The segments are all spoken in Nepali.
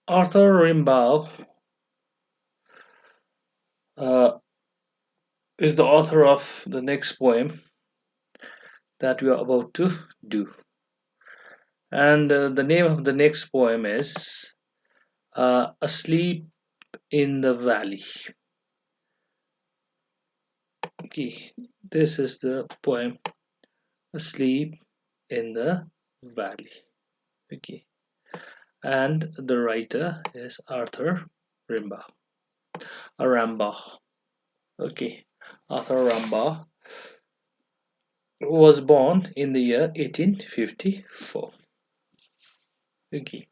Arthur Rimbaud uh, is the author of the next poem that we are about to do. And the name of the next poem is Asleep in the Valley. Okay, this is the poem Asleep in the Valley. Okay, and the writer is Arthur Rimbaud. Rimbaud. Okay, Arthur Rimbaud was born in the year 1854. Okay,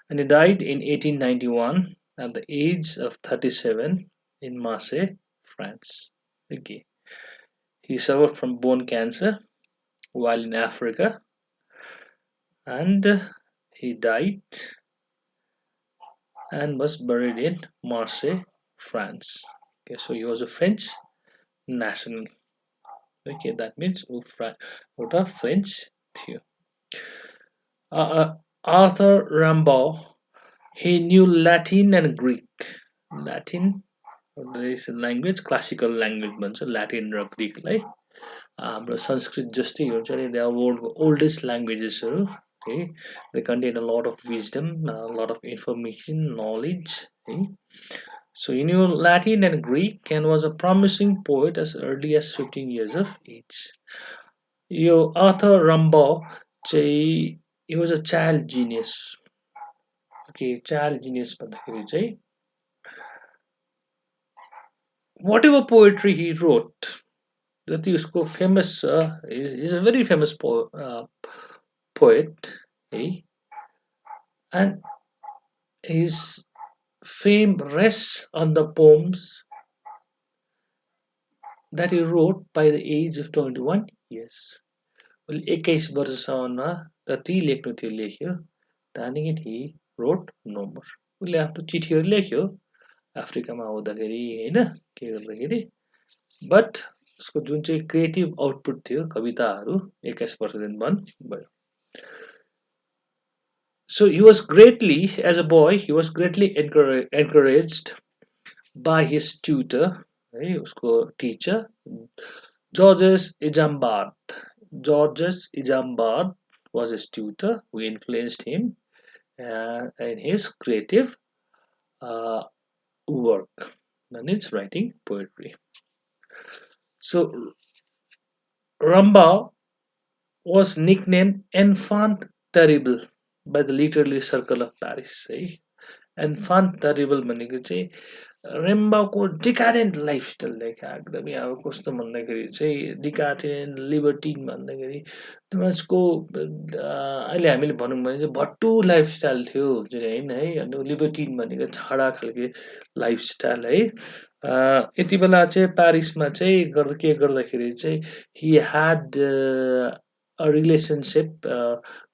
and he died in 1891 at the age of 37 in Marseille, France. Okay, he suffered from bone cancer while in Africa, and he died and was buried in Marseille, France. Okay, so he was a French national. Okay, that means what a French theo. Arthur Rimbaud, he knew Latin and Greek. Latin is a language, classical language भन्छ Latin र ग्रिकलाई हाम्रो संस्कृत जस्तै हुन्छ नि they are oldest languages okay, they contain a lot of wisdom, a lot of information, knowledge, okay? So he knew Latin and Greek and was a promising poet as early as 15 years of age. Yo Arthur Rimbaud चाहिँ he was a child genius. Okay, child genius भन्दाखेरि चाहिँ whatever poetry he wrote, जति उसको famous is a very famous poet, है, and his fame rests on the poems that he wrote by the age of 21 years. उसले 21 वर्षसम्ममा जति लेख्नु थियो लेख्यो, त्यहाँदेखि he wrote no more. उसले आफ्नो चिठीहरू लेख्यो अफ्रिकामा आउँदाखेरि हैन के गर्दाखेरि, बट उसको जुन चाहिँ क्रिएटिभ आउटपुट थियो कविताहरू 21 वर्षदेखि बन्द भयो. So he was greatly, as a boy, he was greatly encouraged by his tutor, है, उसको teacher, Georges Ijambard. Georges Ijambard was his tutor who influenced him in his creative work, and it's writing poetry. So Rimbaud was nicknamed Enfant Terrible by the literary circle of Paris. Enfant Terrible भनेको चाहिँ रेम्बाको डिकाडेन्ट लाइफस्टाइल देखा एकदमै अब कस्तो भन्दाखेरि चाहिँ डिकाडेन्ट लिबर्टिन भन्दाखेरि त्यो मान्छेको अहिले हामीले भनौँ भने चाहिँ भट्टु लाइफस्टाइल थियो हुन्छ नि होइन है, अनि लिबर्टिन भनेको छाडा खालके लाइफस्टाइल है. यति बेला चाहिँ प्यारिसमा चाहिँ के गर्दाखेरि चाहिँ he had a relationship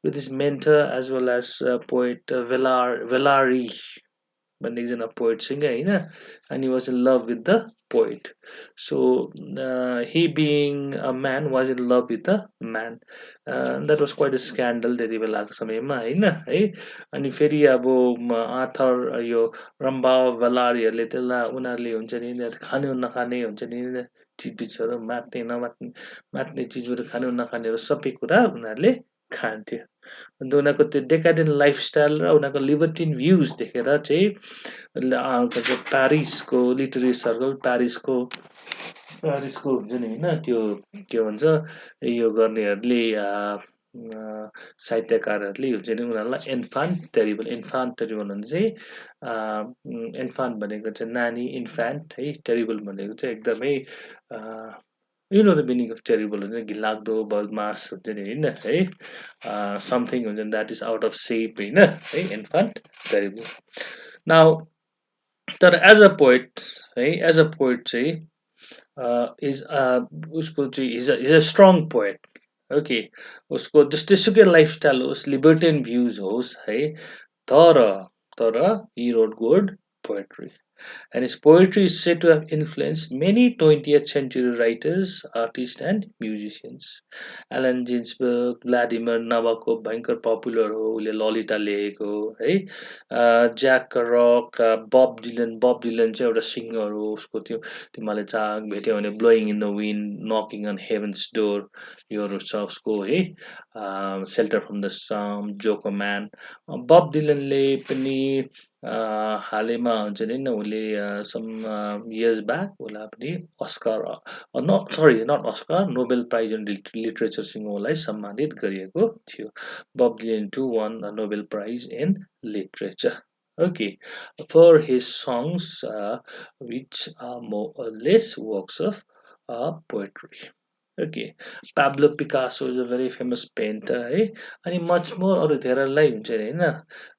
with his mentor as well as poet Valery भन्ने एकजना पोएटसँग होइन, and he was in love with the poet. So he being a man was in love with the man. That was quite a scandal त्यति बेलाको समयमा होइन है. अनि फेरि अब आथर यो रम्बाव भलारीहरूले त्यसलाई उनीहरूले हुन्छ नि खानु नखाने हुन्छ नि चिजबिजहरू मात्ने नमात्ने मात्ने चिजहरू खानु नखानेहरू सबै कुरा उनीहरूले खान्थ्यो. अन्त उनीहरूको त्यो डेकाडेन्ट लाइफस्टाइल र उनीहरूको लिबर्टिन भ्युज देखेर चाहिँ प्यारिसको लिटरेरी सर्कल प्यारिसको हुन्छ नि होइन त्यो के भन्छ यो गर्नेहरूले साहित्यकारहरूले हुन्छ नि उनीहरूलाई इन्फान्ट टेरिबल भने चाहिँ इन्फान्ट भनेको चाहिँ नानी इन्फान्ट है, टेरिबल भनेको चाहिँ एकदमै you know the meaning of terrible होइन, घिनलाग्दो बदमास हुन्छ नि होइन है, समथिङ हुन्छ नि that is out of shape होइन है, इन्फान्ट टेरिबल. नाउ तर एज अ पोइट है, एज अ पोइट चाहिँ इज उसको चाहिँ is a strong poet. Okay, उसको जस्तैसुकै लाइफस्टाइल होस्, लिबर्टियन भ्युज होस् है, तर he wrote good poetry. And his poetry is said to have influenced many 20th century writers, artists, and musicians. Allen Ginsberg, Vladimir Nabokov भयङ्कर पपुलर हो उसले ललिता लेखेको है ज्याक रक बब डिलन चाहिँ एउटा सिङ्गर हो उसको त्यो तिमीले चाह भेट्यौ भने blowing in the wind knocking on heaven's door योहरू छ उसको है सेल्टर फ्रम द सम जोको म्यान बब डिलनले पनि हालैमा हुन्छ नि उसले सम इयर्स ब्याक उसलाई पनि Oscar not sorry not Oscar Nobel prize in लिटरेचरसँग उसलाई सम्मानित गरिएको थियो Bob Dylan to won Nobel prize in literature. Okay, for his songs, which are more or less works of poetry. Okay, Pablo Picasso is a very famous painter है अनि मच मोर अरू धेरैलाई हुन्छ नि होइन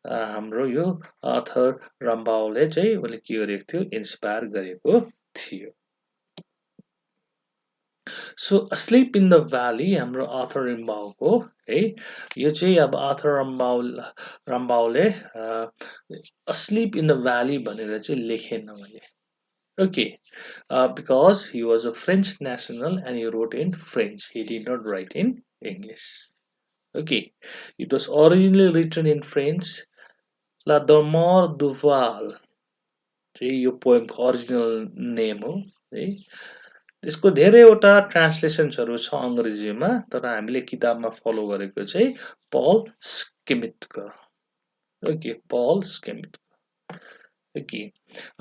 हाम्रो यो अथर रम्बाओले चाहिँ उसले के गरेको थियो इन्सपायर गरेको थियो so asleep in the valley हाम्रो अथर रिम्बाओको है यो चाहिँ अब author रम्बाओले asleep in the valley भनेर चाहिँ लेखेन मैले okay because he was a French national and he wrote in French he did not write in English okay it was originally written in French La Dormeur du Val चाहिँ यो पोएमको ओरिजिनल नेम हो है त्यसको धेरैवटा ट्रान्सलेसन्सहरू छ अङ्ग्रेजीमा तर हामीले किताबमा फलो गरेको चाहिँ पल स्किमिटको ओके पल स्किमिट ओके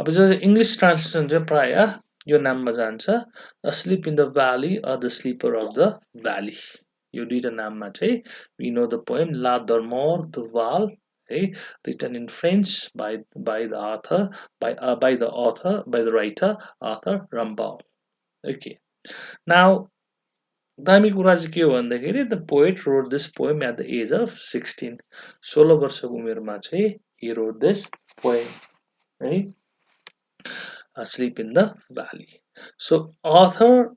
अब जो इङ्ग्लिस ट्रान्सलेसन चाहिँ प्राय यो नाममा जान्छ sleep in the valley or the sleeper of the valley यो दुईटा नाममा चाहिँ वी नो द पोएम ला दर्मोर द वाल है written in French by the author by the writer Arthur Rimbaud okay now दामी कुरा चाहिँ के हो भन्दाखेरि the poet wrote this poem at the age of 16 16 वर्षको उमेरमा चाहिँ he wrote this poem right asleep in the valley so Arthur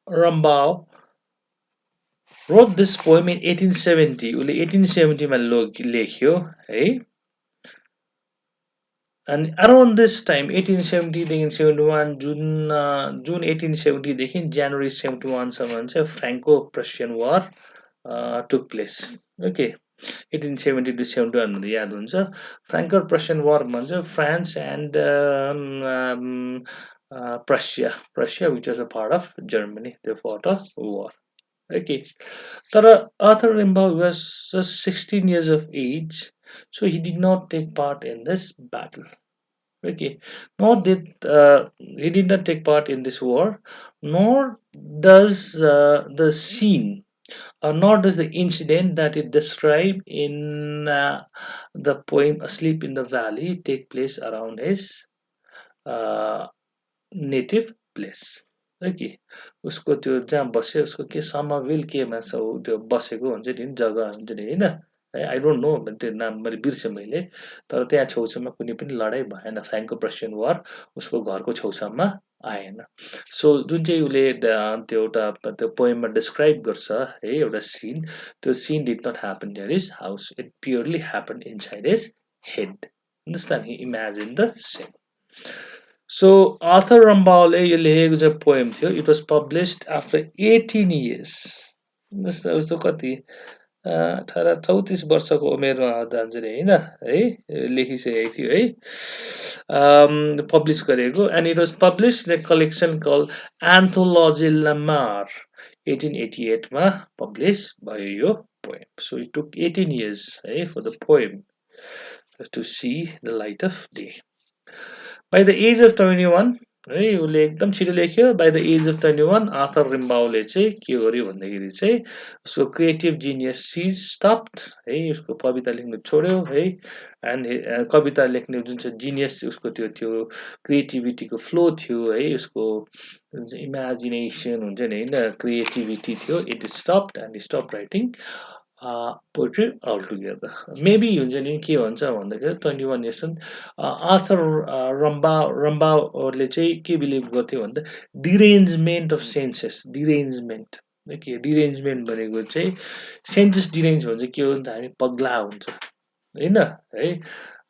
Rimbaud wrote this poem in 1870 उसले 1870 मा लेख्यो है and around this time 1870 देखि 71 जुन 1870 देखि January 71 सम्म चाहिँ Franco Prussian war took place okay 1870 to 71 भन्ने याद हुन्छ फ्रान्को प्रशियन वार भन्छ France and Prussia which was a part of Germany they fought a war okay तर Arthur Rimbaud was just 16 years of age so he did not take part in this battle okay nor did he did not take part in this war nor does the scene nor does the incident that it described in the poem Asleep in the Valley take place around his native place okay उसको त्यो जहाँ बस्यो उसको के समरविल केमा छ त्यो बसेको हुन्छ नि जग्गा हुन्छ नि होइन आई डोन्ट नो त्यो नाम मैले बिर्सेँ मैले तर त्यहाँ छेउछाउमा कुनै पनि लडाइँ भएन फ्रान्को प्रशियन वार उसको घरको छेउछाउमा आएन सो जुन चाहिँ उसले त्यो एउटा त्यो पोएममा डिस्क्राइब गर्छ है एउटा सिन त्यो scene did not happen there is house it purely happen inside his head understand he imagined the same so Arthur Rimbaud यो लेखेको चाहिँ पोएम थियो it was published after 18 years जस्तो कति 34 वर्षको उमेरमा जान्छ नि होइन है लेखिसकेको थियो है पब्लिस गरेको and it was published in collection called anthology लमार 1888 मा पब्लिस भयो यो poem so it took 18 years है for the poem to see the light of day by the age of 21 है उसले एकदम छिटो लेख्यो by the age of 21 Arthur रिम्बाउले चाहिँ के गर्यो भन्दाखेरि चाहिँ उसको क्रिएटिभ जिनियस सीज स्टप्ड है उसको कविता लेख्नु छोड्यो है एन्ड कविता लेख्ने जुन चाहिँ जिनियस उसको त्यो त्यो क्रिएटिभिटीको फ्लो थियो है उसको इमेजिनेसन हुन्छ नि होइन क्रिएटिभिटी थियो it stopped and stop writing poetry altogether maybe हुन्छ नि के भन्छ भन्दाखेरि 21 इयर्स आर्थर रम्बाले चाहिँ के बिलिभ गर्थ्यो भन्दा डिरेन्जमेन्ट अफ सेन्सेस डिरेन्जमेन्ट के डिरेन्जमेन्ट भनेको चाहिँ सेन्सेस डिरेन्ज भन्छ के हो भने हामी पगला हुन्छ होइन है।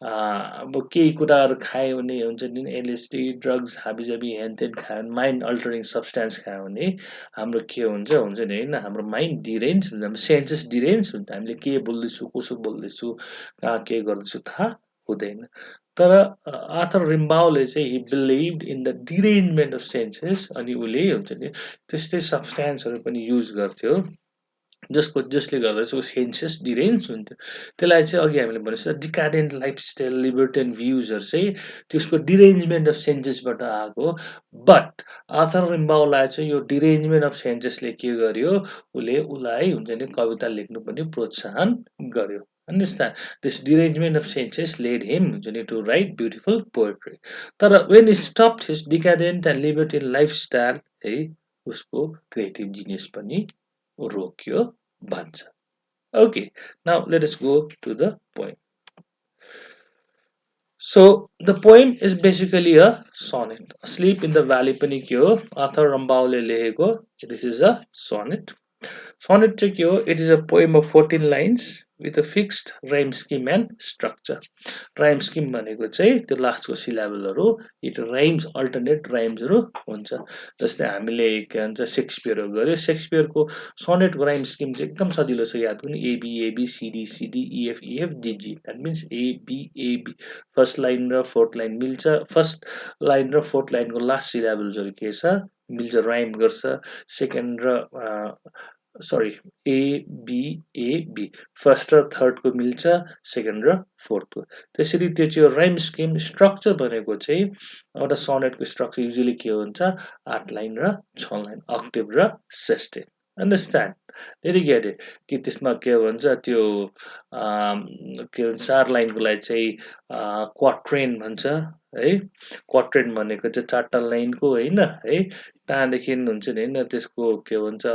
अब केही कुराहरू खायो भने हुन्छ नि एलएसडी ड्रग्स हाबिजाबी ह्यानत्यान खायो भने माइन्ड अल्टरिङ सब्सटेन्स खायो भने हाम्रो के हुन्छ नि होइन हाम्रो माइन्ड डिरेन्ज हुन्छ हाम्रो सेन्सेस डिरेन्ज हुन्छ हामीले के बोल्दैछु कसो बोल्दैछु कहाँ के गर्दैछु थाहा हुँदैन। तर आर्थर रिम्बाउले चाहिँ he believed in the derangement of senses अनि उसले हुन्छ नि त्यस्तै सब्सटेन्सहरू पनि युज गर्थ्यो जसले गर्दा चाहिँ सेन्सेस डिरेन्ज हुन्थ्यो। त्यसलाई चाहिँ अघि हामीले भनेको डिकाडेन्ट लाइफस्टाइल लिबर्टेन भ्युजहरू चाहिँ त्यसको डिरेन्जमेन्ट अफ सेन्सेसबाट आएको हो। बट आर्थर रिम्बाउलाई चाहिँ यो डिरेन्जमेन्ट अफ सेन्सेसले के गर्यो उसलाई हुन्छ नि कविता लेख्नु पनि प्रोत्साहन गर्यो। Understand? This derangement of senses led him to write beautiful poetry. तर when he stopped his decadent and libertine lifestyle, है उसको क्रिएटिभ जिनिस पनि रोक्यो भन्छ। Okay, now let us go to the poem. So the poem is basically a sonnet. Sleep in the Valley पनि के हो आर्थर रम्बाउले लेखेको this is a sonnet. Sonnet चाहिँ के हो it is a poem of 14 lines with a fixed rhyme scheme and structure. Rhyme scheme भनेको चाहिँ त्यो लास्टको सिलेबलहरू इट राइम्स अल्टरनेट राइम्सहरू हुन्छ। जस्तै हामीले के भन्छ सेक्सपियरहरू गऱ्यो सेक्सपियरको सनेटको राइम स्किम चाहिँ एकदम सजिलो छ याद गर्नु AB AB CD CD EF EF GG that means AB AB first line र फोर्थ लाइन मिल्छ फर्स्ट लाइन र फोर्थ लाइनको लास्ट सिलेबल्सहरू के छ मिल्छ राइम गर्छ सेकेन्ड र सरी एबिएबी फर्स्ट र थर्डको मिल्छ सेकेन्ड र फोर्थको त्यसरी त्यो चाहिँ राइम स्किम स्ट्रक्चर भनेको चाहिँ एउटा सनेटको स्ट्रक्चर युजली के हुन्छ 8 लाइन र 6 लाइन अक्टेभ र सेस्टेन अन्डरस्ट्यान्ड डेली गेट इट कि त्यसमा के भन्छ त्यो के भन्छ 4 लाइनको लागि चाहिँ क्वाट्रेन भन्छ है क्वाट्रेन भनेको चाहिँ 4टा लाइनको होइन है त्यहाँदेखि हुन्छ नि होइन त्यसको के भन्छ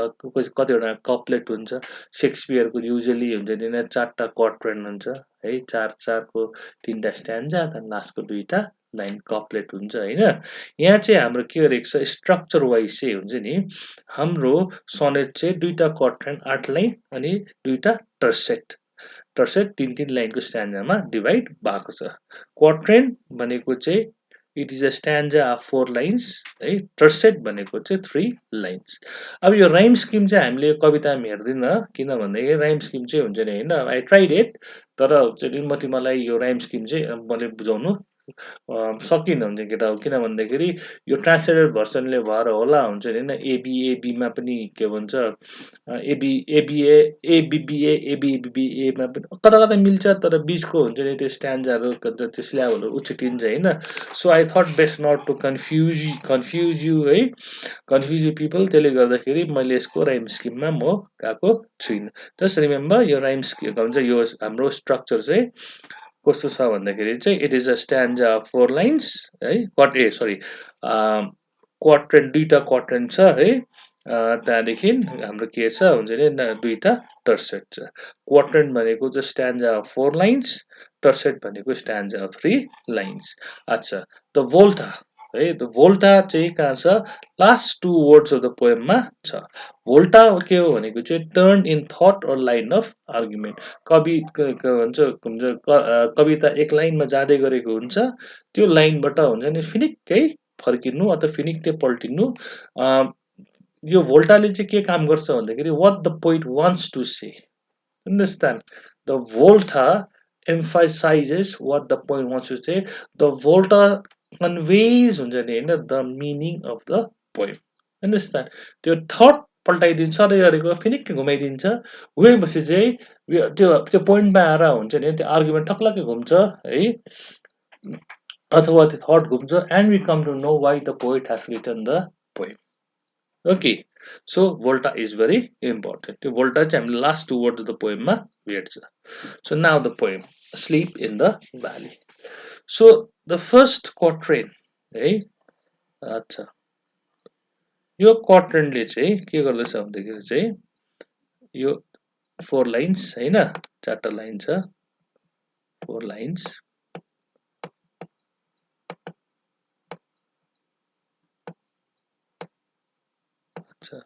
कतिवटा कप्लेट हुन्छ सेक्सपियरको युजली हुन्छ नि 4टा क्वाट्रेन हुन्छ है 4-4को 3टा स्ट्यान्जा त्यहाँदेखि लास्टको 2टा लाइन कप्लेट हुन्छ होइन यहाँ चाहिँ हाम्रो के गरेको छ स्ट्रक्चर वाइज चाहिँ हुन्छ नि हाम्रो सनेट चाहिँ 2टा क्वाट्रेन 8 लाइन अनि 2टा टर्सेट टर्सेट 3-3 लाइनको स्ट्यान्जामा डिभाइड भएको छ क्वाट्रेन भनेको चाहिँ it is a stanza of 4 lines है टर्सेट भनेको चाहिँ 3 लाइन्स अब यो राइम स्किम चाहिँ हामीले कवितामा हेर्दैन किन भन्दाखेरि राइम स्किम चाहिँ हुन्छ नि होइन आई ट्राइड इट तर हुन्छ नि म तिमीलाई यो राइम स्किम चाहिँ मैले बुझाउनु सकिनँ हुन्छ केटा हो किन भन्दाखेरि यो ट्रान्सलेटेड भर्सनले भएर होला हुन्छ नि होइन एबिएबीमा पनि के भन्छ एबी एबिए एबिबिए एबिबिएमा पनि कता कता मिल्छ तर बिचको हुन्छ नि त्यो स्ट्यान्डहरू त्यो स्ल्याबहरू उछिटिन्छ होइन so I thought best not to confuse you है कन्फ्युज यु पिपल त्यसले गर्दाखेरि मैले यसको राइम स्किममा म गएको छुइनँ जस्ट रिमेम्बर यो राइम स्किम भन्छ यो हाम्रो स्ट्रक्चर चाहिँ कस्तो छ भन्दाखेरि चाहिँ it is a stanza 4 lines है क्वाट्रेन 2टा क्वाट्रेन छ है त्यहाँदेखि हाम्रो के छ हुन्छ नि 2टा टर्सेट छ क्वाट्रेन भनेको चाहिँ स्ट्यान्जा 4 लाइन्स टर्सेट भनेको स्ट्यान्जा 3 लाइन्स अच्छा द भोल्टा है द भोल्टा चाहिँ कहाँ छ लास्ट 2 वर्ड्स अफ द पोएममा छ भोल्टा के हो भनेको चाहिँ turn in thought or line of argument कवि के भन्छ कविता एक लाइनमा जाँदै गरेको हुन्छ त्यो लाइनबाट हुन्छ नि फिनिक्कै फर्किनु अथवा फिनिक्कै पल्टिनु यो भोल्टाले चाहिँ के काम गर्छ भन्दाखेरि what the poet wants to say understand the volta emphasizes what the poet wants to say the volta conveys हुन्छ नि होइन the meaning of the poem understand त्यो थट पल्टाइदिन्छ सधैँ गरेको फिनिक्कै घुमाइदिन्छ गएपछि चाहिँ त्यो पोइन्टमा आएर हुन्छ नि त्यो आर्गुमेन्ट ठक्लक्कै घुम्छ है अथवा त्यो थट घुम्छ and we come to know why the poet has written the poem okay so volta is very important त्यो भोल्टा चाहिँ हामीले लास्ट 2 वर्ड्स अफ द पोएममा भेट्छ so now the poem sleep in the valley so the first quatrain है अच्छा यो क्वाट्रेनले चाहिँ के गर्दैछ भन्दाखेरि चाहिँ यो 4 लाइन्स होइन 4टा लाइन छ 4 लाइन्स अच्छा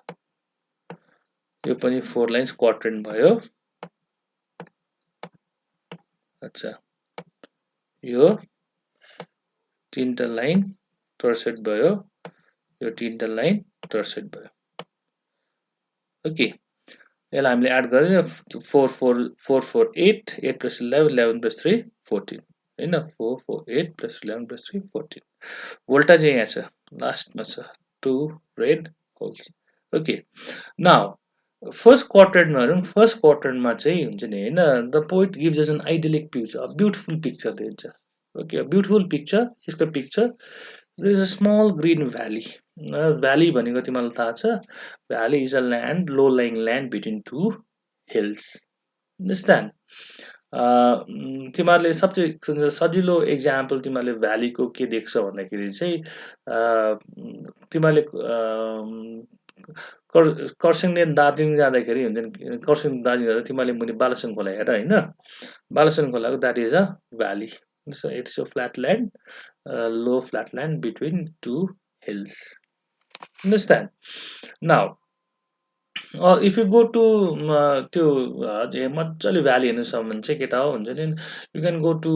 यो पनि 4 लाइन्स क्वाट्रेन भयो अच्छा यो तीनटा लाइन टर्सेट भयो यो तीनटा लाइन टर्सेट भयो ओके यसलाई हामीले एड गरेर 4 4 8 plus 11 11 plus 3 14 हैन 4 4 8 plus 11 plus 3 14 भोल्टा चाहिँ यहाँ छ लास्टमा छ 2 red holes okay now first क्वाड्रेन्टमा हेरौँ फर्स्ट क्वाड्रेन्टमा चाहिँ हुन्छ नि हैन the poet gives us an idyllic picture beautiful picture दिन्छ ओके ब्युटिफुल पिक्चर यसको picture there is a small green valley valley भनेको तिमीलाई थाहा छ valley is a land low lying land between two hills understand तिमीहरूले सबसे सजिलो इक्जाम्पल तिमीहरूले भ्यालीको के देख्छौ भन्दाखेरि चाहिँ तिमीहरूले खरसाङदेखि दार्जिलिङ जाँदाखेरि हुन्छ नि खरसाङ दार्जिलिङ जाँदा तिमीहरूले मुनि बालासन खोला हेर होइन बालासन खोलाको that is a valley it's a flat land low flat land between two hills. Understand? Now, if you go to त्यो मजाले भ्याली हेर्नुसम्म भने चाहिँ केटा हो हुन्छ नि you can go to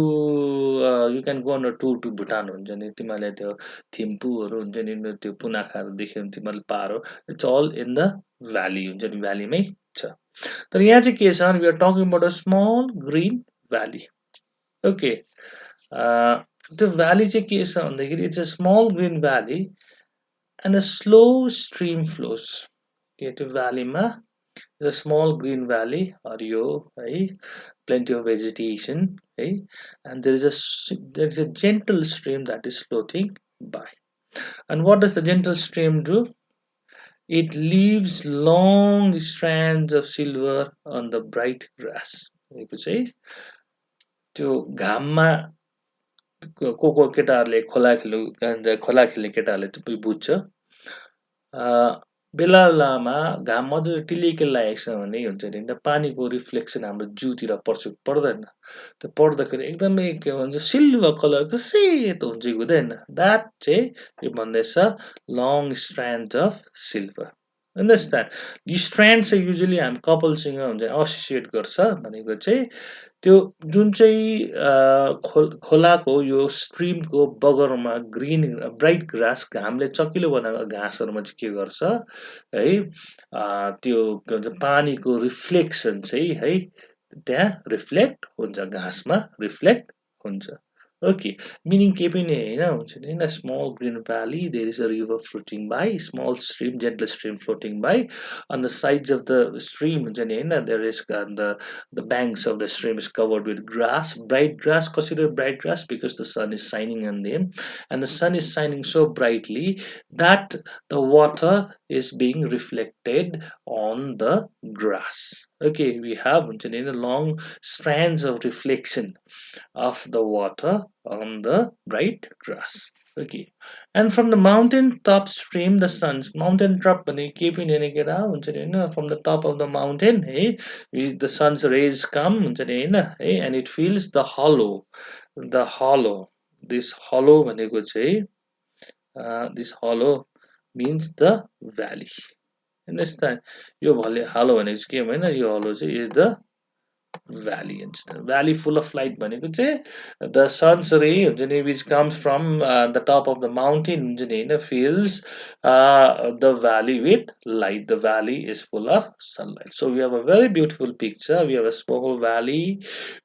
you can go on a tour to Bhutan हुन्छ नि तिमीहरूले त्यो थिम्पूहरू हुन्छ नि त्यो पुनाखाहरू देख्यो भने तिमीहरूले Paro it's all in the valley हुन्छ नि भ्यालीमै छ तर यहाँ चाहिँ के छ we are talking about a small green valley okay त्यो भ्याली चाहिँ के छ भन्दाखेरि it's a small green valley and a slow stream flows के त्यो भ्यालीमा it's a small green valley हरियो है plenty of vegetation है and there is a gentle stream that is floating by and what does the gentle stream do it leaves long strands of silver on the bright grass भनेको चाहिँ त्यो घाममा को केटाहरूले खोला खेल्ने केटाहरूले चाहिँ बुझ्छ बेला बेलामा घाम मजाले टिलिके लागेको छ भने हुन्छ नि पानीको रिफ्लेक्सन हाम्रो जिउतिर पर्छ पर्दैन त्यो पर्दाखेरि एकदमै के भन्छ सिल्भर कलरको सेतो हुन्छ हुँदैन द्याट चाहिँ के भन्दैछ long Strand of silver understand यो स्ट्रान्ड चाहिँ युजली हामी कपालसँग हुन्छ एसोसिएट गर्छ भनेको चाहिँ त्यो जुन चाहिँ खोलाको यो स्ट्रिमको बगरमा ग्रिन ब्राइट ग्रास घामले चकिलो बनाएको घाँसहरूमा चाहिँ के गर्छ है त्यो के भन्छ पानीको रिफ्लेक्सन चाहिँ है त्यहाँ रिफ्लेक्ट हुन्छ घाँसमा रिफ्लेक्ट हुन्छ ओके मिनिङ केही पनि होइन हुन्छ नि होइन small green valley there is a river floating by small stream gentle stream floating by on the sides of the stream हुन्छ नि होइन there is the banks of the stream is covered with grass bright grass consider bright grass because the sun is shining on them and the sun is shining so brightly that the water is being reflected on the grass okay we have हुन्छ नि होइन long strands of reflection of the water on the bright grass okay and from the mountain top stream the sun's mountain top भनेको केही पनि होइन केटा हुन्छ नि होइन from the top of the mountain है the sun's rays come हुन्छ नि होइन है and it fills the hollow this hollow भनेको चाहिँ this hollow means the valley understand यो hollow भनेको चाहिँ के होइन यो hollow चाहिँ is the valley instead valley full of light भनेको चाहिँ the sun's ray हुन्छ नि which comes from the top of the mountain हुन्छ नि होइन fills the valley with light the valley is full of sunlight so we have a very beautiful picture we have a small valley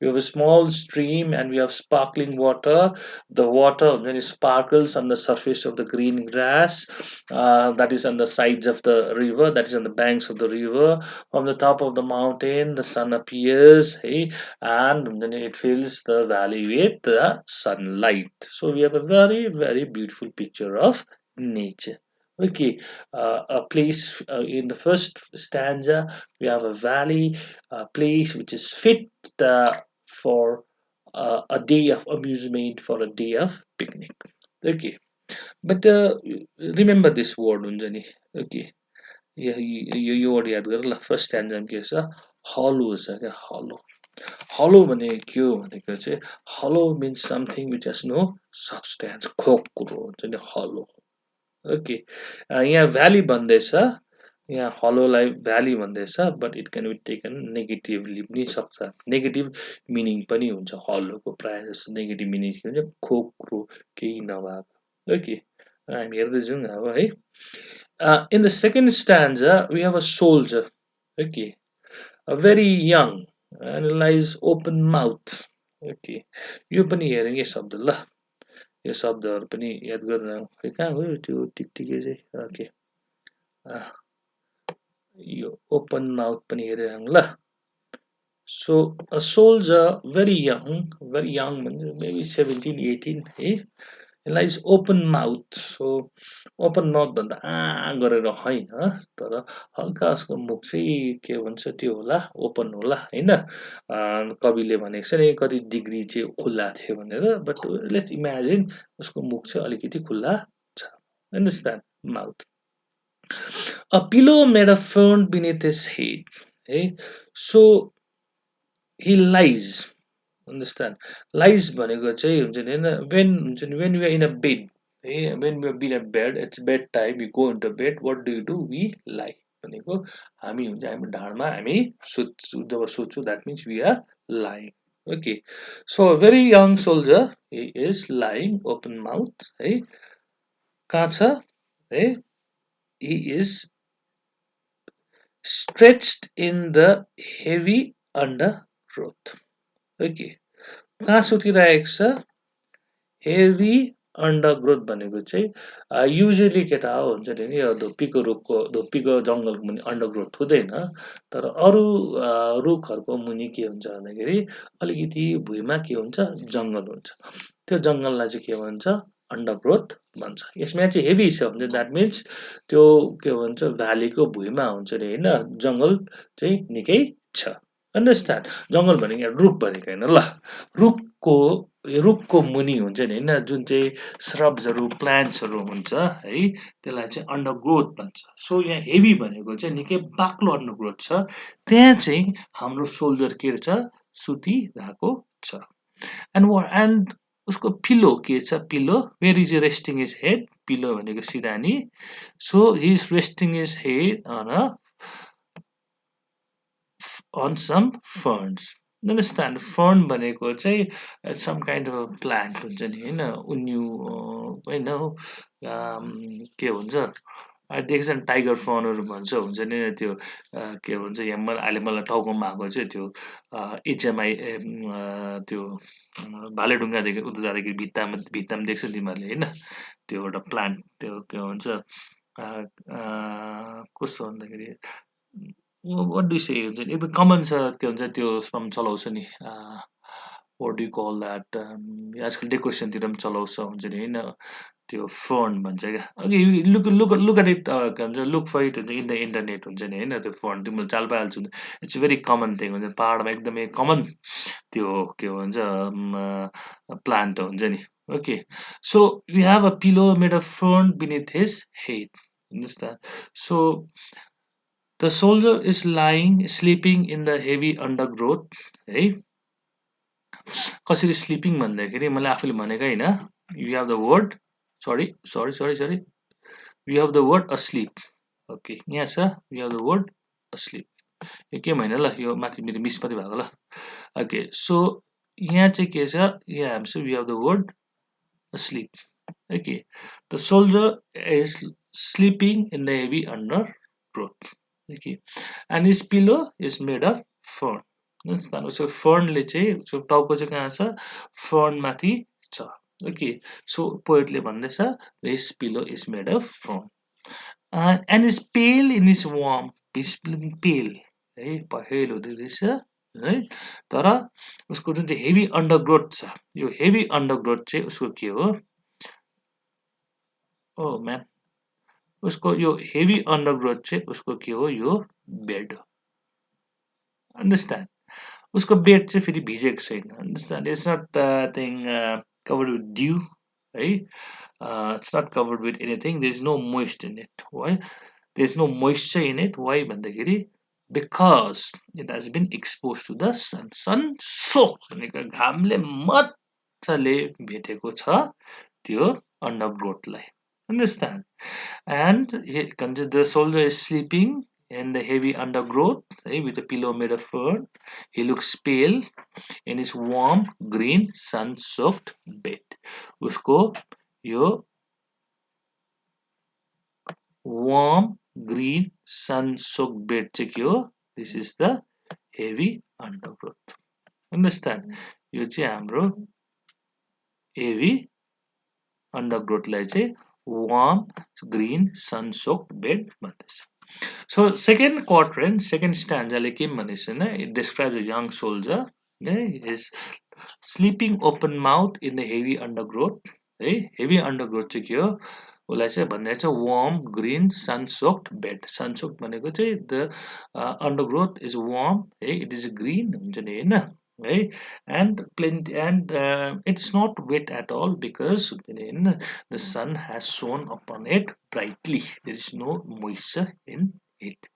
we have a small stream and we have sparkling water the water when it sparkles on the surface of the green grass that is on the sides of the river that is on the banks of the river from the top of the mountain the sun appears hey, and then it fills the valley with the sunlight so we have a very beautiful picture of nature okay a place in the first stanza we have a valley a place which is fit for a day of amusement for a day of picnic okay but remember this word हुन्छ नि okay यो वर्ड याद गर ल फर्स्ट स्ट्यान्जामा के छ हलो छ क्या हलो हलो भनेको के हो भनेको चाहिँ hollow means something which has no substance खोक्रो हुन्छ नि हलो ओके यहाँ भ्याली भन्दैछ यहाँ हलोलाई भ्याली भन्दैछ but it can be taken negatively पनि सक्छ नेगेटिभ मिनिङ पनि हुन्छ हलोको प्रायः जस्तो नेगेटिभ मिनिङ के हुन्छ खोक्रो केही नभएको ओके हामी हेर्दै जाउँ अब है in the second stanza we have a soldier okay a very young and lies open mouth okay यो पनि हेरौँ यो शब्द ल यो शब्दहरू पनि याद गरेर खै कहाँ गयो त्यो टिकटिके चाहिँ ओके यो ओपन माउथ पनि हेरेर ल so a soldier very young maybe 17 18 है यसलाई is open mouth so open mouth भन्दा गरेर होइन तर हल्का उसको मुख चाहिँ के भन्छ त्यो होला ओपन होला होइन कविले भनेको छ नि कति डिग्री चाहिँ खुल्ला थियो भनेर बट लेट्स इमेजिन उसको मुख चाहिँ अलिकति खुल्ला छ understand mouth A pillow made of fern beneath his head. Okay? So he lies. Understand? Lies भनेको चाहिँ हुन्छ नि होइन when we are in a bed है when we are in a bed it's bed time we go into bed what do we lie भनेको हामी हुन्छ हामी ढाडमा हामी सुत्छौँ जब सुत्छौँ that means we are lying okay so a very young soldier he is lying open mouth है कहाँ छ है he is stretched in the heavy undergrowth. Okay. कहाँ सुतिरहेको छ हेभी अन्डरग्रोथ भनेको चाहिँ युजली केटा हो हुन्छ नि यो धुप्पीको रुखको धुप्पीको जङ्गलको मुनि अन्डरग्रोथ हुँदैन तर अरू रुखहरूको मुनि के हुन्छ भन्दाखेरि अलिकति भुइँमा के हुन्छ जङ्गल हुन्छ त्यो जङ्गललाई चाहिँ के भन्छ अन्डरग्रोथ भन्छ यसमा चाहिँ हेभी छ भने द्याट मिन्स त्यो के भन्छ भ्यालीको भुइँमा हुन्छ नि होइन जङ्गल चाहिँ निकै छ अन्डरस्ट्यान्ड जङ्गल भनेको यहाँ रुख भनेको होइन ल रुखको रुखको मुनि हुन्छ नि होइन जुन चाहिँ स्रब्सहरू प्लान्ट्सहरू हुन्छ है त्यसलाई चाहिँ अन्डरग्रोथ भन्छ सो यहाँ हेभी भनेको चाहिँ निकै बाक्लो अन्डरग्रोथ छ त्यहाँ चाहिँ हाम्रो सोल्जर के छ सुतिरहेको छ एन्ड उसको पिलो के छ pillow where is resting his head pillow भनेको सिरानी so he is resting his head on some ferns understand fern भनेको चाहिँ some kind of a plant हुन्छ नि होइन उन्यु होइन के भन्छ देख्छ नि टाइगर फर्नहरू भन्छ हुन्छ नि त्यो के भन्छ यहाँ अहिले मलाई टाउकोमा आएको चाहिँ त्यो एचएमआई त्यो भालेढुङ्गादेखि उता जाँदाखेरि भित्तामा देख्छ तिमीहरूले होइन त्यो एउटा प्लान्ट त्यो के भन्छ कस्तो भन्दाखेरि वाट डु से हुन्छ नि एकदम कमन छ के भन्छ त्यो उसमा पनि चलाउँछ नि वाट डु कल द्याट आजकल डेकोरेसनतिर पनि चलाउँछ हुन्छ नि होइन त्यो फर्न भन्छ क्या okay look look look at it के भन्छ लुक फर इट हुन्छ इन द इन्टरनेट हुन्छ नि होइन त्यो फर्न तिमीले चाल पाइहाल्छु इट्स भेरी कमन थिङ हुन्छ पाहाडमा एकदमै कमन त्यो के भन्छ प्लान्ट हुन्छ नि okay so we have a pillow made a fern beneath his head understand so the soldier is sleeping in the heavy undergrowth है कसरी स्लिपिङ भन्दाखेरि मैले आफूले भनेको होइन you have the word sorry you have the word asleep okay यहाँ छ you have the word asleep यो के होइन ल यो माथि मेरो मिस मात्रै भएको ल ओके सो यहाँ चाहिँ के छ यहाँ हामी you have the word asleep okay the soldier is sleeping in the heavy undergrowth okay and his pillow is made of fern उसको फर्नले चाहिँ उसको टाउको चाहिँ कहाँ छ फर्न माथि छ ओके सो पोएटले भन्दैछ his pillow is made of fern and is pale in his warm pale है पहेँलो देख्दैछ है तर उसको जुन चाहिँ हेभी अन्डरग्रोथ छ यो हेभी अन्डरग्रोथ चाहिँ उसको के हो ओ म्यान उसको यो हेभी अन्डरग्रोथ चाहिँ उसको के हो यो बेड हो अन्डरस्ट्यान्ड उसको बेड चाहिँ फेरि भिजेको छैन understand it's not thing covered with dew है it's not covered with anything there is no moist in it है there is no moisture in it why भन्दाखेरि because it has been exposed to the sun soaked भनेको घामले मजाले भेटेको छ त्यो अन्डरग्रोथलाई Understand? And the soldier is sleeping in the heavy undergrowth with a pillow made of fur. He looks pale in his warm green sun-soaked bed. उसको यो warm green sun-soaked bed चाहिँ के हो? This is the heavy undergrowth. Understand? यो चाहिँ हाम्रो heavy undergrowthलाई चाहिँ warm green sun-soaked bed भन्दछ. So second quatrain, second stanza ले के भनेछ भने it describes a young soldier is sleeping open mouth in the heavy undergrowth. Heavy undergrowth चाहिँ के हो? उसलाई चाहिँ भन्ने चाहिँ warm green sun soaked bed. Sun soaked भनेको चाहिँ the undergrowth is warm, it is green हुन्छ नि हैन है, and plenty, and it's not wet at all because the sun has shone upon it brightly. There is no moisture in it,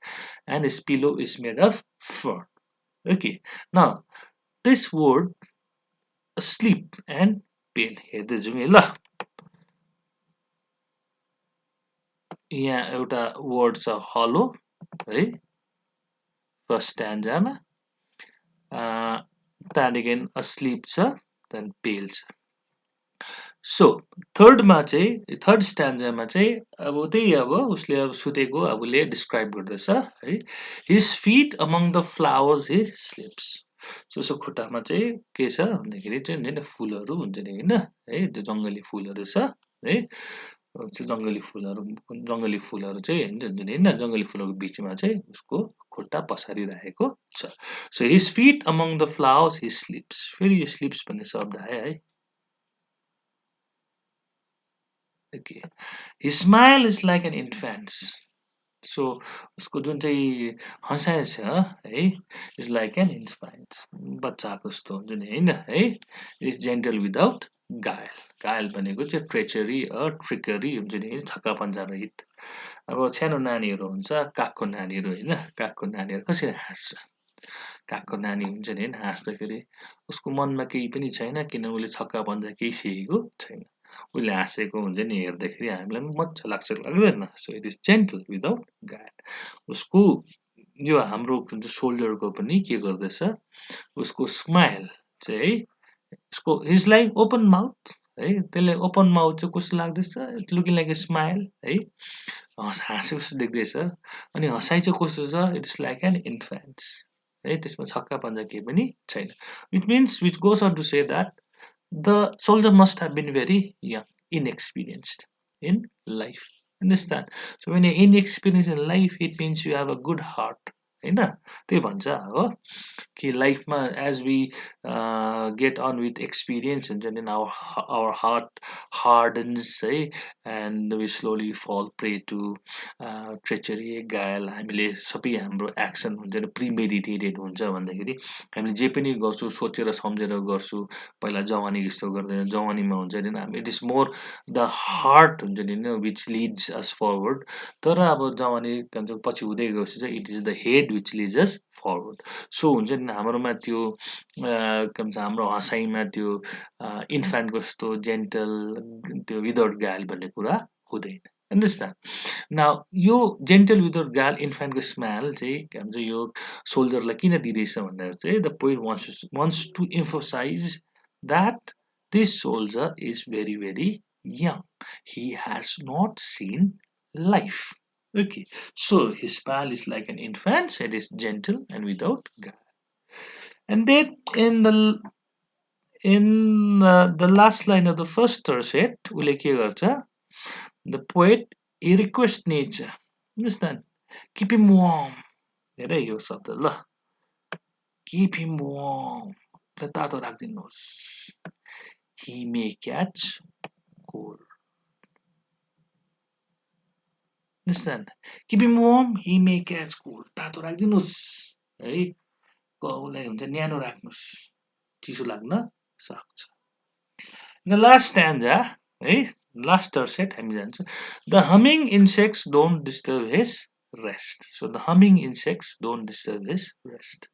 and his pillow is made of fur. Okay, now this word sleep and pale हेर्दै जाउँ है ल. यहाँ एउटा वर्ड छ हलो है फर्स्ट स्ट्यान्जामा, त्यहाँदेखि asleep छ, then pale छ. सो थर्डमा चाहिँ थर्ड स्ट्यान्जामा चाहिँ अब त्यही अब उसले अब सुतेको अब उसले डिस्क्राइब गर्दैछ है. His feet among the flowers he sleeps. So खुट्टामा चाहिँ के छ भन्दाखेरि चाहिँ हुन्छ नि फुलहरू हुन्छ नि होइन है, त्यो जङ्गली फुलहरू छ है, जङ्गली फुलहरू चाहिँ हुन्छ नि होइन, जङ्गली फुलहरूको बिचमा चाहिँ उसको खुट्टा पसारिरहेको छ. So his feet among the flowers he slips. फेरि यो स्लिप्स भन्ने शब्द आयो है. Okay. His smile is like an infant's. So उसको जुन चाहिँ हँसाइ छ है is like an infant's. बच्चाको जस्तो हुन्छ नि हैन है. Is gentle without guile. Guile भनेको चाहिँ treachery or trickery हुन्छ नि, छक्का पञ्जा रहित. अब सानो नानीहरू हुन्छ, कागको नानीहरू हैन, कागको नानीहरू कसरी हाँस्छ? कागको नानी हुन्छ नि हैन, हाँस्दाखेरि उसको मनमा केही पनि छैन, किन उसले छक्का पञ्जा केही सिकेको छैन. उसले हाँसेको हुन्छ नि हेर्दाखेरि हामीलाई मजा लाग्छ लाग्दैन? So it is gentle without guide. उसको यो हाम्रो सोल्जरको पनि के गर्दैछ, उसको स्माइल चाहिँ है, उसको इज लाइक ओपन माउथ है, त्यसले ओपन माउथ चाहिँ कस्तो लाग्दैछ, लुकिङ लाइक ए स्माइल है, हाँसेको जस्तो देख्दैछ. अनि हँसाइ चाहिँ कस्तो छ, it is like an infants है, त्यसमा छक्का पञ्जा केही पनि छैन. It means which goes on to say that the soldier must have been very young, inexperienced in life. Understand? So when you're inexperienced in life, it means you have a good heart. होइन त्यही भन्छ हो कि लाइफमा as we get on with experience हुन्छ नि आवर हार्ट हार्डन्स है, and we slowly fall prey to treachery guile. हामीले सबै हाम्रो एक्सन हुन्छ नि प्रिमेडिटेटेड हुन्छ भन्दाखेरि हामीले जे पनि गर्छौँ सोचेर सम्झेर गर्छु. पहिला जवानी जस्तो गर्दैन, जवानीमा हुन्छ नि हामी it is more the heart हुन्छ नि विच लिड्स अस फरवर्ड. तर अब जवानी पछि हुँदै गएपछि चाहिँ it is the head which leads us forward. सो हुन्छ नि हाम्रोमा त्यो के भन्छ हाम्रो हँसाइमा त्यो इन्फ्यान्टको जस्तो जेन्टल त्यो विदाउट गायल भन्ने कुरा हुँदैन. अन्डरस्ट्यान्ड? नाउ यो जेन्टल विदाउट गायल इन्फ्यान्टको स्माइल चाहिँ के भन्छ यो सोल्जरलाई किन दिँदैछ भन्दा चाहिँ the poet wants to emphasize that this soldier is very very young. He has not seen life. Okay, so his smile is like an infant. It is gentle and without guile. And then in the last line of the first tercet, उसले के गर्छ? The poet he requests nature. Understand? Keep him warm. हेर यो शब्द ल. Keep him warm. ल तातो राखिदिनुहोस्. He may catch cold. Understand? Keep him warm, he may catch cold. तातो राखिदिनुहोस् है, उसलाई हुन्छ न्यानो राख्नुहोस्, चिसो लाग्न सक्छ. The last stanza है, last tercet हामी जान्छौँ. The humming insects don't disturb his rest. So the humming insects don't disturb his rest.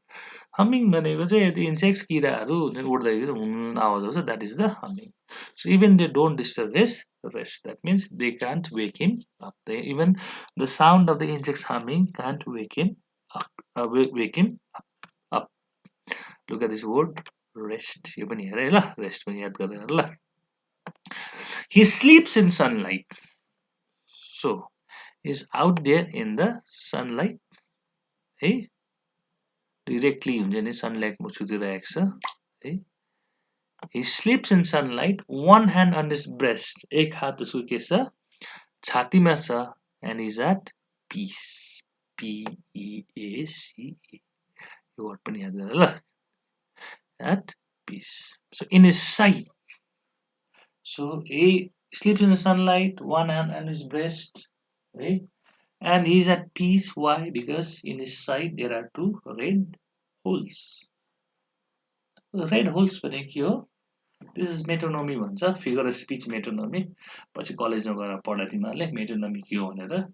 Humming भनेको चाहिँ यदि इन्सेक्ट्स किराहरू उड्दै आवाज आउँछ, that is the humming. So even they don't disturb his rest. That means they can't wake him up. Even the sound of the insects humming can't wake him up. Wake him up. Look at this word rest. यो पनि हेरे ल rest पनि याद गर्दै गर ल. He sleeps in sunlight. So he's out there in the sunlight. Hey, directly हुन्छ नि sunlight म छुदिरहेको छ है. He sleeps in sunlight, one hand on his breast. एक हात उसको के छ छातीमा छ, and he's at peace. P-E-A-C-E. यो word पनि याद गर ल. At peace. So in his sight. So he sleeps in the sunlight, one hand on his breast, right? And he's at peace. Why? Because in his side there are two red holes. Red holes भनेको के हो? This is metonymy भन्छ, figure of speech metonymy. पछि कलेजमा गएर पढ्दा तिमीहरूले metonymy के हो भनेर.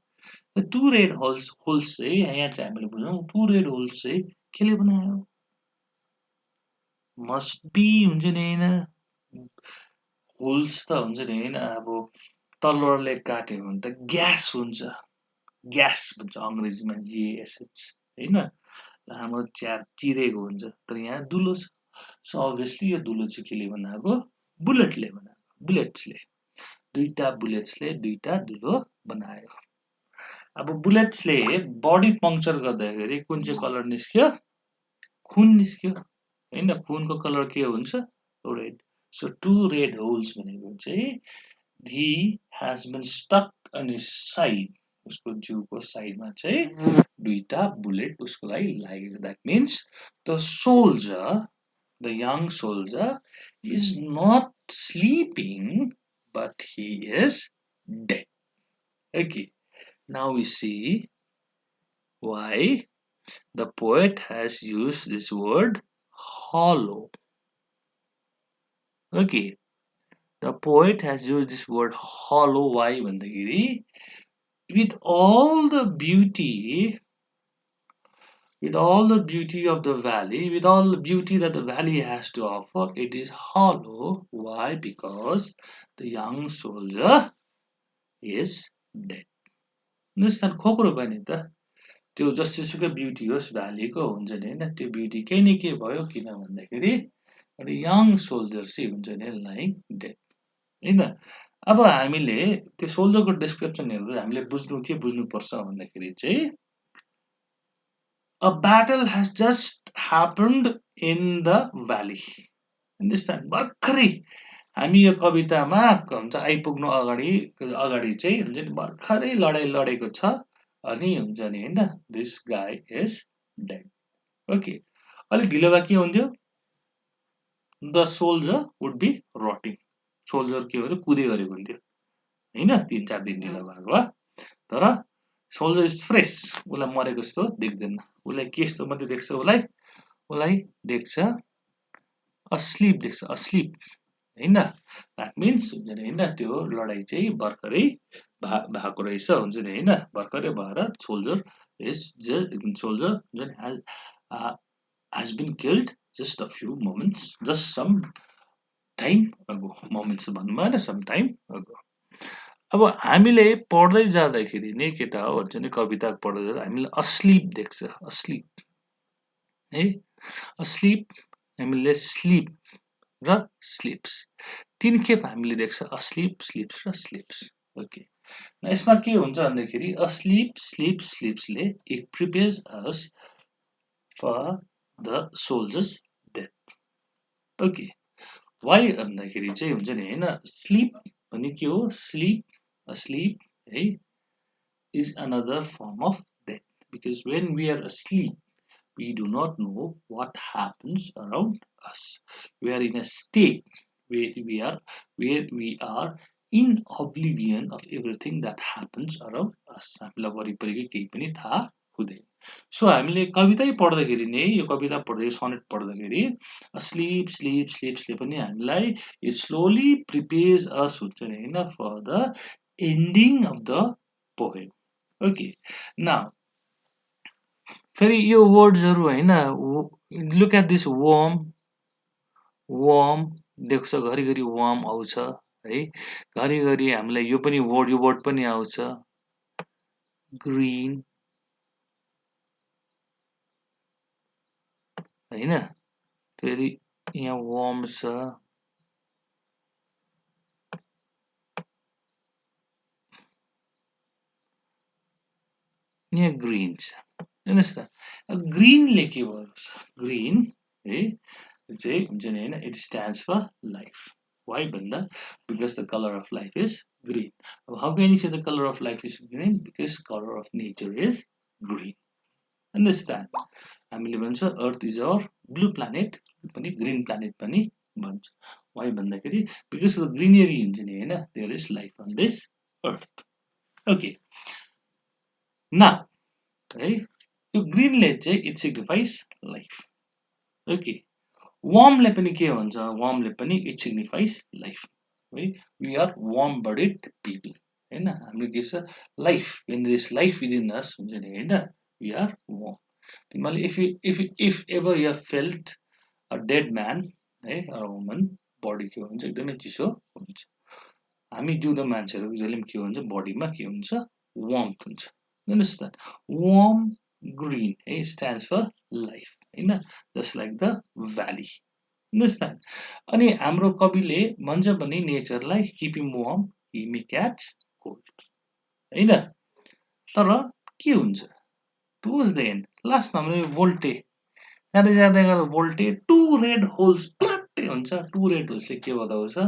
The two red holes चाहिँ यहाँ चाहिँ हामीले बुझौँ, two red holes चाहिँ केले बनायो? Must be हुन्छ नि हैन. होल्स त हुन्छ नि हैन, अब तलवारले काट्यो भने त ग्यास हुन्छ. ग्यास भन्छ अङ्ग्रेजीमा GASH हैन. लामो चिरेको हुन्छ, तर यहाँ दुलो छ. सो अभियसली यो दुलो चाहिँ केले बनाएको? बुलेटले बनाएको. बुलेट्सले दुईटा बुलेट्सले दुईटा दुलो बनायो. अब बुलेट्सले बडी पङ्क्चर गर्दाखेरि कुन चाहिँ कलर निस्क्यो? खुन निस्क्यो हैन. खुनको कलर के हुन्छ? Red. So two red holes भनेको चाहिँ he has been stuck on his side. उसको जिउको साइडमा चाहिँ दुईटा बुलेट उसको लागि लागेको. That means the soldier, the young soldier, is not sleeping, but he is dead. Okay. Now we see why the poet has used this word hollow. Okay. The poet has used this word hollow. Why? With all the beauty of the valley, with all the beauty that the valley has to offer, it is hollow. Why? Because the young soldier is dead. Understand? खोक्रो भयो नि त. त्यो जतिसुकै ब्युटी होस् भ्यालीको हुन्छ नि हैन, त्यो ब्युटी केही न केही भयो. किन भन्दाखेरि एउटा यङ सोल्जर चाहिँ हुन्छ नि लाइङ डेड हैन. अब हामीले त्यो सोल्जरको डिस्क्रिप्सन हेर्दा हामीले के बुझ्नुपर्छ भन्दाखेरि चाहिँ a battle has just happened in the valley. Understand? भर्खरै हामी यो कवितामा हुन्छ आइपुग्नु अगाडि चाहिँ हुन्छ नि भर्खरै लडाई लडेको छ अनि हुन्छ नि हैन. This guy is dead. Okay. अलि ढिलो भए के हुन्थ्यो? The soldier would be rotting. Soldier के हो? कुदे गरेको हुन्थ्यो हैन. 3-4 दिन ढिलो भएको भए. तर सोल्जर इज फ्रेश. उसलाई मरेको जस्तो देख्दैन. उसलाई के जस्तो मात्रै देख्छ? उसलाई देख्छ asleep देख्छ. asleep हैन. That means हुन्छ नि हैन, त्यो लडाई चाहिँ भर्खरै भएको रहेछ हुन्छ नि हैन. भर्खरै भएर soldier has been killed just a few moments, just some time ago. Moments भन्नु भएन, some time ago. अब हामीले पढ्दै जाँदाखेरि नि केटा हो भन्छ नि, कविता पढ्दै जाँदा हामीले asleep देख्छ. asleep है. asleep हामीले sleep र sleeps तीन खेप हामीले देख्छ. asleep, sleeps र sleeps. ओके. यसमा के हुन्छ भन्दाखेरि asleep, sleep, sleeps ले it prepares us for the soldier's death. Okay. Why भन्दाखेरि चाहिँ हुन्छ नि हैन, sleep भने के हो? sleep, asleep है, is another form of death, because when we are asleep we do not know what happens around us. We are in a state where we are in oblivion of everything that happens around us. हामीलाई वरिपरिको केही पनि थाहा हुँदैन. सो हामीले कविता पढ्दाखेरि नै, यो कविता पढ्दै सनेट पढ्दाखेरि sleep, sleep, sleeps ले पनि हामीलाई it slowly prepares us हुन्छ नि हैन for the ending of the poem. Okay. Now फेरि यो वर्ड्सहरु हैन, look at this worm देख्छ, घरिघरि worm आउँछ है घरिघरि हामीलाई यो पनि यो वर्ड पनि आउँछ ग्रिन होइन फेरि यहाँ वार्म छ यहाँ ग्रिन छ हेर्नुहोस् त ग्रिनले के गर्छ ग्रिन है चाहिँ हुन्छ नि होइन it stands for life why भन्दा because the colour of life is green अब how can you say the colour of life is green because colour of nature is green understand हामीले भन्छ earth is our blue planet पनि ग्रिन प्लानेट पनि भन्छ वाइ भन्दाखेरि बिकज अफ द ग्रिनेरी हुन्छ नि होइन there is life on this earth okay ना है यो ग्रिनले चाहिँ इट सिग्निफाइज लाइफ ओके वार्मले पनि के भन्छ वार्मले पनि इट सिग्निफाइज लाइफ है we are warm bodied people होइन हाम्रो के छ life when there is life within us हुन्छ नि होइन वी आर वार्म तिमीले if ever you felt a dead man है अ वुमन बडी के हुन्छ एकदमै चिसो हुन्छ हामी जिउँदो मान्छेहरू जहिले पनि के हुन्छ बडीमा के हुन्छ वार्मथ हुन्छ understand warm green stands for life होइन just like the valley understand अनि हाम्रो कविले भन्छ भने नेचरलाई किप हिम वार्म ही मे क्याच कोल्ड होइन तर के हुन्छ टुवर्ड्स द एन्ड लास्टमा हाम्रो भोल्टे जाँदै जाँदै गर्दा भोल्टे टु रेड होल्स प्लाट्टै हुन्छ टु रेड होल्सले के बताउँछ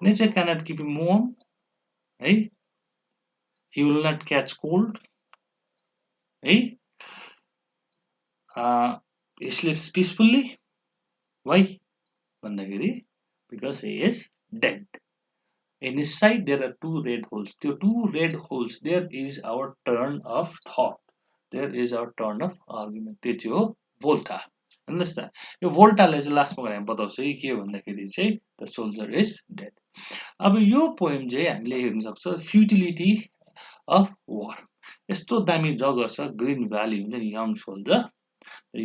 नेचर क्यानट किप हिम वार्म है he will not catch cold है he sleeps peacefully why भन्दाखेरि because he is dead in his side there are two red holes त्यो two red holes there is our turn of thought there is our turn of argument त्यो चाहिँ हो भोल्टा understand यो भोल्टाले चाहिँ लास्टमा गएर बताउँछ के भन्दाखेरि चाहिँ the soldier is dead अब यो पोएम चाहिँ हामीले हेर्न सक्छ फ्युटिलिटी अफ वार यस्तो दामी जग्गा छ ग्रिन भ्याली हुन्छ नि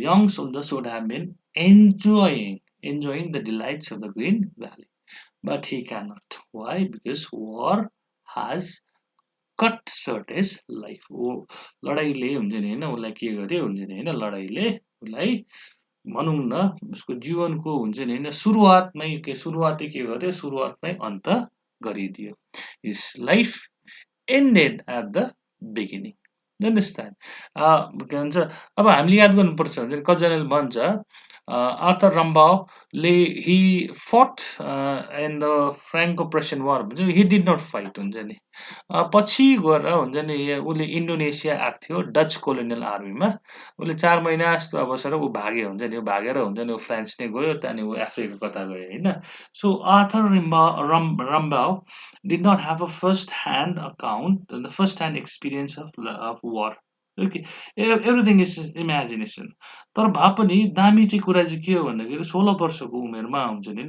young soldier should have been enjoying the delights of the green valley but he cannot why because war has cut short his life ओ लडाइँले हुन्छ नि होइन उसलाई के गर्यो हुन्छ नि होइन लडाइँले उसलाई भनौँ न उसको जीवनको हुन्छ नि होइन सुरुवातै के गर्यो सुरुवातमै अन्त गरिदियो his life ended at the beginning understand के भन्छ अब हामीले याद गर्नुपर्छ हुन्छ नि कतिजनाले भन्छ आर्थर रम्बाउले हि फट इन द फ्रान्को प्रसियन वार भन्छ हि डिड नट फाइट हुन्छ नि पछि गएर हुन्छ नि उसले इन्डोनेसिया आएको थियो डच कोलोनियल आर्मीमा उसले 4 महिना जस्तो बसेर ऊ भाग्यो हुन्छ नि भागेर हुन्छ नि ऊ फ्रान्स नै गयो त्यहाँदेखि ऊ अफ्रिका कता गयो होइन so Arthur Rimbaud did not have a first hand account the first hand experience of war okay everything is imagination तर भए पनि दामी चाहिँ कुरा चाहिँ के हो भन्दाखेरि 16 वर्षको उमेरमा हुन्छ नि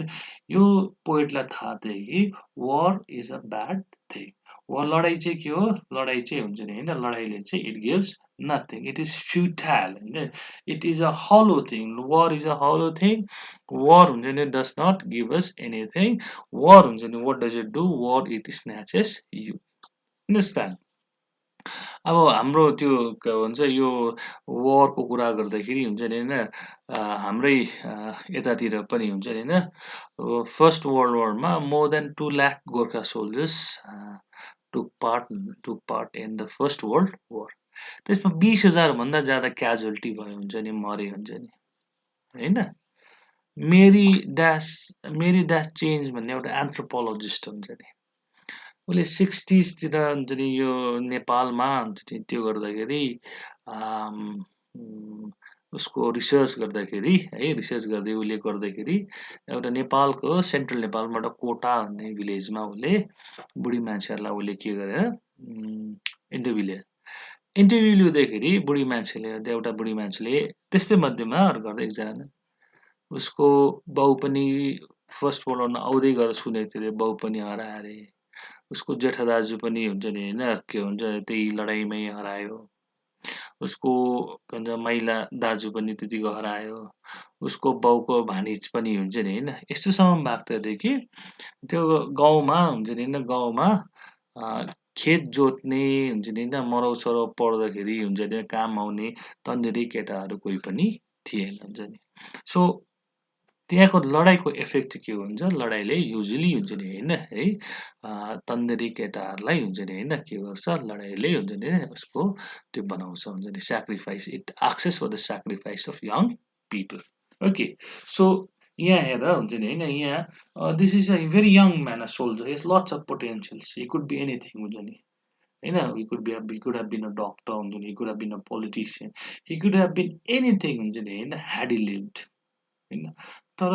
यो पोएटलाई थाहा थियो कि war is a bad thing war लडाई चाहिँ के हो लडाई चाहिँ हुन्छ नि होइन लडाईले चाहिँ it gives nothing it is futile होइन it is a hollow thing war is a hollow thing war हुन्छ नि does not give us anything war हुन्छ नि what does it do war it snatches you understand अब हाम्रो त्यो के भन्छ यो वरको कुरा गर्दाखेरि हुन्छ नि होइन हाम्रै यतातिर पनि हुन्छ नि होइन फर्स्ट वर्ल्ड वारमा more than 2 lakh Gorkha soldiers took part in the first world war त्यसमा 20,000 भन्दा ज्यादा क्याजुअल्टी भयो हुन्छ नि मरे हुन्छ नि होइन मेरी ड्यास चेन्ज भन्ने एउटा एन्थ्रोपोलोजिस्ट हुन्छ नि उसले 60sतिर हुन्छ नि यो नेपालमा हुन्छ नि त्यो गर्दाखेरि उसको रिसर्च गर्दाखेरि है रिसर्च गर्दै उसले गर्दाखेरि एउटा नेपालको सेन्ट्रल नेपालबाट कोटा भन्ने भिलेजमा उसले बुढी मान्छेहरूलाई उसले के गरेर इन्टरभ्यू लियो इन्टरभ्यू लिँदाखेरि एउटा बुढी मान्छेले त्यस्तै मध्येमा गर्दा एकजना उसको बाउ पनि फर्स्ट वर्ल्ड वारमा आउँदै गरेर सुनेको थियो अरे बाउ पनि हरायो अरे उसको जेठा दाजु पनि हुन्छ नि होइन के हुन्छ त्यही लडाइँमै हरायो उसको के भन्छ माइला दाजु पनि त्यतिको हरायो। उसको बाउको भानिज पनि हुन्छ नि होइन? यस्तोसम्म भएको थियो कि त्यो गाउँमा हुन्छ नि होइन गाउँमा खेत जोत्ने हुन्छ नि होइन मराउ-सराउ पर्दाखेरि हुन्छ नि काम आउने तन्नेरी केटाहरू कोही पनि थिएन हुन्छ नि। सो त्यहाँको लडाइँको इफेक्ट चाहिँ के हुन्छ लडाइँले युजुअली हुन्छ नि होइन है तन्नेरी केटाहरूलाई हुन्छ नि होइन के गर्छ लडाइँले हुन्छ नि उसको त्यो बनाउँछ हुन्छ नि sacrifice it access for the sacrifice of young people okay so यहाँ हेर हुन्छ नि होइन यहाँ this is a very young man a soldier यस lots of potentials he could be anything हुन्छ नि होइन he could have been a doctor हुन्छ नि he could have been a politician he could have been anything हुन्छ नि होइन ह्याड हि लिभ्ड होइन तर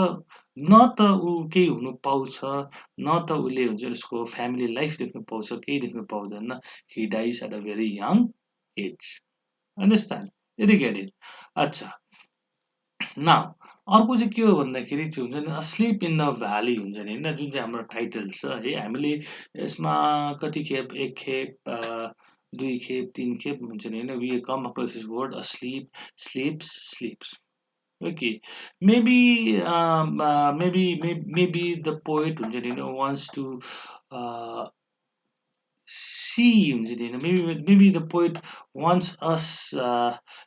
न त ऊ केही हुनु पाउँछ न त उसले हुन्छ उसको फ्यामिली लाइफ देख्नु पाउँछ केही देख्नु पाउँदैन he dies at a very young age understand यदि गेट इट अच्छा नाउ अर्को चाहिँ के हो भन्दाखेरि चाहिँ हुन्छ नि स्लिप इन द भ्याली हुन्छ नि होइन जुन चाहिँ हाम्रो टाइटल छ है हामीले यसमा कति खेप एक खेप दुई खेप तिन खेप हुन्छ नि होइन we come across this word slip slips okay maybe the poet हुन्छ नि होइन wants to uh, see हुन्छ नि होइन maybe the poet wants us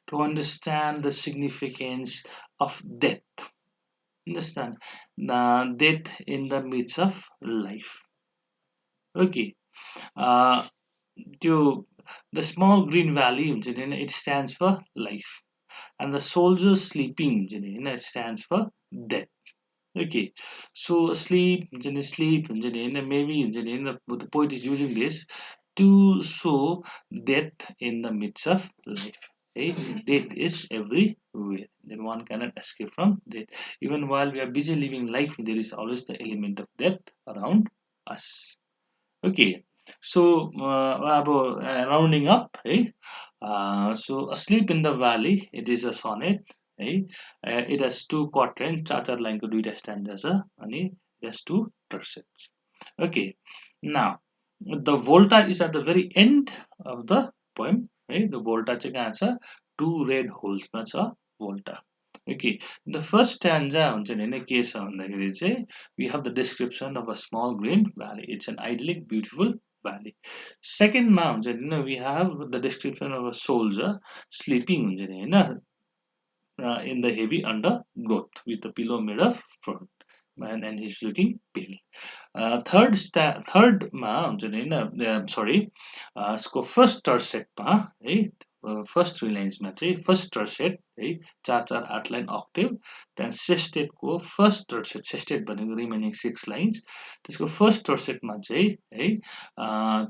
to understand the significance of death understand death in the midst of life okay uh, त्यो the small green valley हुन्छ नि होइन it stands for life and the soldier sleeping हुन्छ नि होइन it stands for death okay so sleep हुन्छ नि sleep हुन्छ नि होइन maybe हुन्छ नि होइन the poet is using this to show death in the midst of life hey death is everywhere then one cannot escape from death even while we are busy living life there is always the element of death around us okay so rounding up hey so asleep in the valley it is a sonnet hey it has two quatrains चार चार लाइनको दुईटा स्ट्यान्जा छ अनि it has two tercets okay now the volta is at the very end of the poem है the volta चाहिँ कहाँ छ two red holes मा छ volta okay the first stanza हुन्छ नि होइन के छ भन्दाखेरि चाहिँ we have the description of a small green valley it's an idyllic beautiful valley second मा हुन्छ नि होइन we have the description of a soldier sleeping हुन्छ नि होइन in the heavy undergrowth with a pillow made of fur and he's looking pale third मा हुन्छ नि होइन सरी यसको फर्स्ट टर्सेटमा है फर्स्ट थ्री लाइन्समा चाहिँ फर्स्ट टर्सेट है चार चार आठ लाइन अक्टेभ त्यहाँदेखि सेस्टेटको फर्स्ट टर्सेट सेस्टेट भनेको रिमेनिङ सिक्स लाइन्स त्यसको फर्स्ट टर्सेटमा चाहिँ है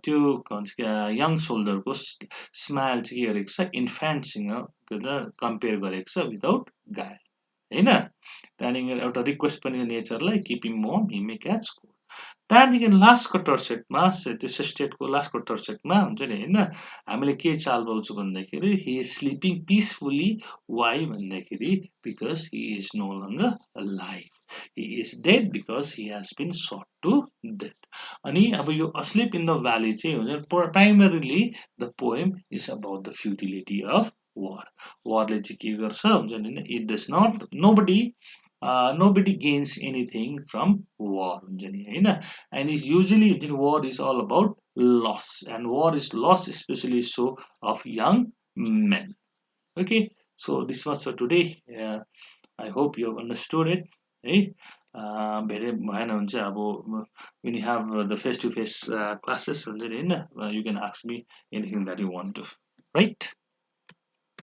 त्यो के भन्छ यङ सोल्जरको स्माइल चाहिँ के गरेको छ इन्फ्यान्टसँग कम्पेयर गरेको छ विदाउट गाय होइन त्यहाँदेखि एउटा रिक्वेस्ट पनि नेचरलाई किपिङ मम हिमे क्याच त्यहाँदेखि लास्टको टर्सेटमा त्यो स्टेटको लास्टको टर्सेटमा हुन्छ नि होइन हामीले के चाल पाउँछौँ भन्दाखेरि he is sleeping peacefully why भन्दाखेरि because he is no longer life he is dead because he has been shot to death अनि अब यो अस्लिप इन द भ्याली चाहिँ हुन्छ primarily the poem is about the futility of war वारले चाहिँ के गर्छ हुन्छ नि it does not nobody gains anything from war हुन्छ नि होइन and is usually war is all about loss and war is loss especially so of young men okay so this was for today I hope you have understood it है धेरै भएन भने चाहिँ अब when you have the face to face classes हुन्छ नि होइन you can ask me anything that you want to right